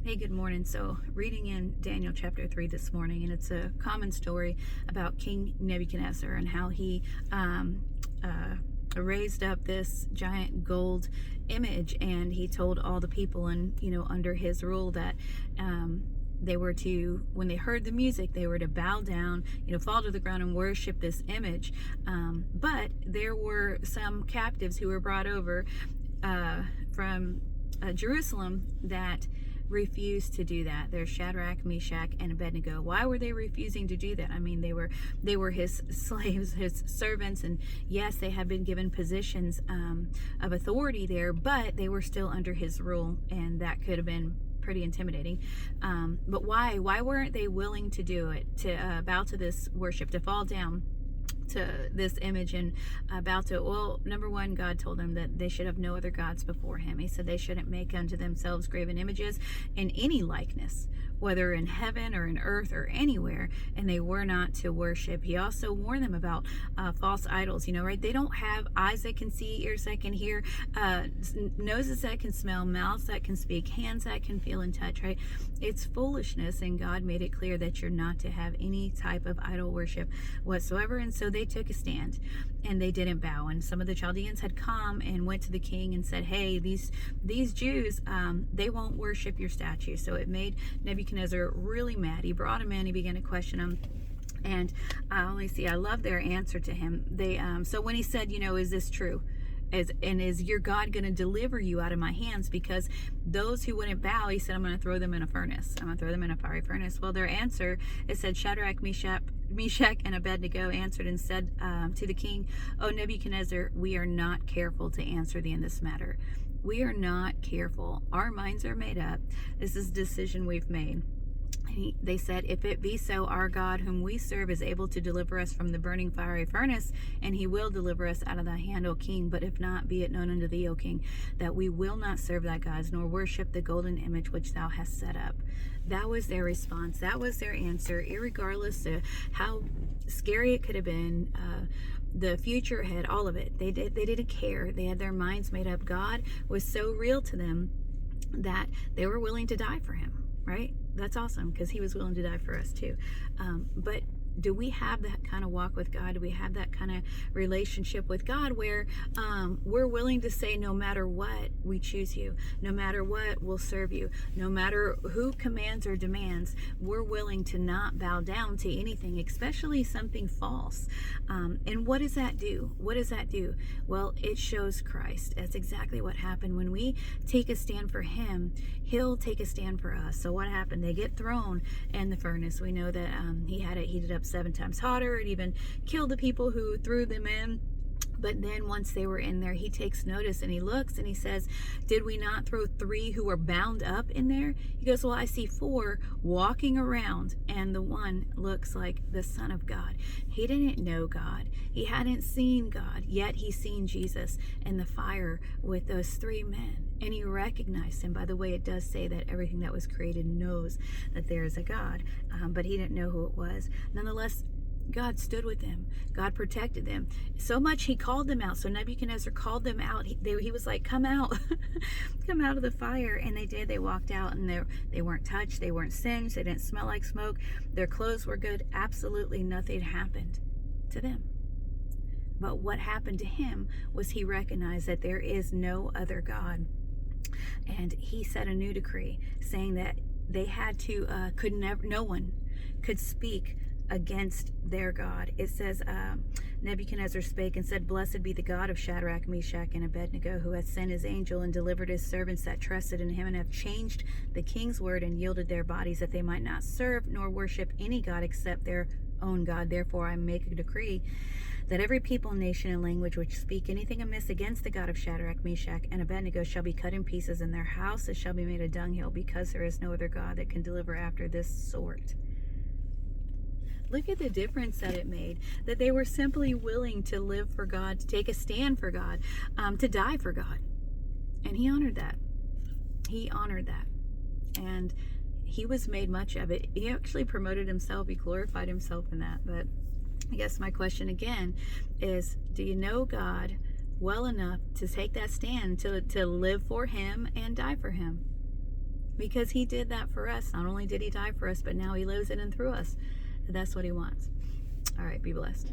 Hey, good morning. So, reading in Daniel chapter 3 this morning, and it's a common story about King Nebuchadnezzar and how he raised up this giant gold image, and he told all the people, and under his rule, that they were to, when they heard the music, they were to bow down, fall to the ground and worship this image. But there were some captives who were brought over from Jerusalem that refused to do that. There's Shadrach, Meshach, and Abednego. Why were they refusing to do that? I mean, they were his slaves, his servants, and yes, they had been given positions of authority there, but they were still under his rule, and that could have been pretty intimidating. But why weren't they willing to do it, to bow to this worship, to fall down to this image and about to? Well, number one, God told them that they should have no other gods before him. He said they shouldn't make unto themselves graven images in any likeness, whether in heaven or in earth or anywhere, and they were not to worship. He also warned them about false idols, right? They don't have eyes that can see, ears that can hear, noses that can smell, mouths that can speak, hands that can feel and touch, right? It's foolishness, and God made it clear that you're not to have any type of idol worship whatsoever. And so they took a stand and they didn't bow. And some of the Chaldeans had come and went to the king and said, hey, these Jews, they won't worship your statue. So it made Nebuchadnezzar really mad. He brought him in, he began to question him. And I love their answer to him. They so when he said, is this true? Is your God going to deliver you out of my hands? Because those who wouldn't bow, he said, I'm going to throw them in a furnace. I'm going to throw them in a fiery furnace. Well, their answer, it said, Shadrach, Meshach, and Abednego answered and said to the king, O Nebuchadnezzar, we are not careful to answer thee in this matter. We are not careful. Our minds are made up. This is a decision we've made. They said, if it be so, our God whom we serve is able to deliver us from the burning fiery furnace, and he will deliver us out of thy hand, O king. But if not, be it known unto thee, O king, that we will not serve thy gods, nor worship the golden image which thou hast set up. That was their response. That was their answer, irregardless of how scary it could have been, the future ahead, all of it. They didn't care. They had their minds made up. God was so real to them that they were willing to die for him, right? That's awesome, because he was willing to die for us too. But do we have that kind of walk with God? Do we have that kind of relationship with God where we're willing to say, no matter what, we choose you. No matter what, we'll serve you. No matter who commands or demands, we're willing to not bow down to anything, especially something false. And what does that do? What does that do? Well, it shows Christ. That's exactly what happened. When we take a stand for him, he'll take a stand for us. So what happened? They get thrown in the furnace. We know that he had it heated up 7 times hotter. It even killed the people who threw them in. But then once they were in there, he takes notice and he looks and he says, did we not throw 3 who were bound up in there? He goes, well, I see 4 walking around, and the one looks like the Son of God. He didn't know God. He hadn't seen God, yet he's seen Jesus in the fire with those 3 men. And he recognized him. By the way, it does say that everything that was created knows that there is a God, but he didn't know who it was. Nonetheless, God stood with them. God protected them. So much he called them out. So Nebuchadnezzar called them out. He was like, come out. Come out of the fire. And they did. They walked out, and they weren't touched. They weren't singed. They didn't smell like smoke. Their clothes were good. Absolutely nothing happened to them. But what happened to him was he recognized that there is no other God. And he set a new decree saying that they had to, no one could speak against their God. It says, Nebuchadnezzar spake and said, blessed be the God of Shadrach, Meshach, and Abednego, who hath sent his angel and delivered his servants that trusted in him, and have changed the king's word and yielded their bodies, that they might not serve nor worship any God except their own God. Therefore I make a decree that every people, nation, and language which speak anything amiss against the God of Shadrach, Meshach, and Abednego shall be cut in pieces, and their houses shall be made a dunghill, because there is no other God that can deliver after this sort. Look at the difference that it made, that they were simply willing to live for God, to take a stand for God, to die for God. And he honored that. He honored that. And he was made much of it. He actually promoted himself. He glorified himself in that. But I guess my question again is, do you know God well enough to take that stand, to live for him and die for him? because he did that for us. Not only did he die for us, but now he lives in and through us. That's what he wants. All right, be blessed.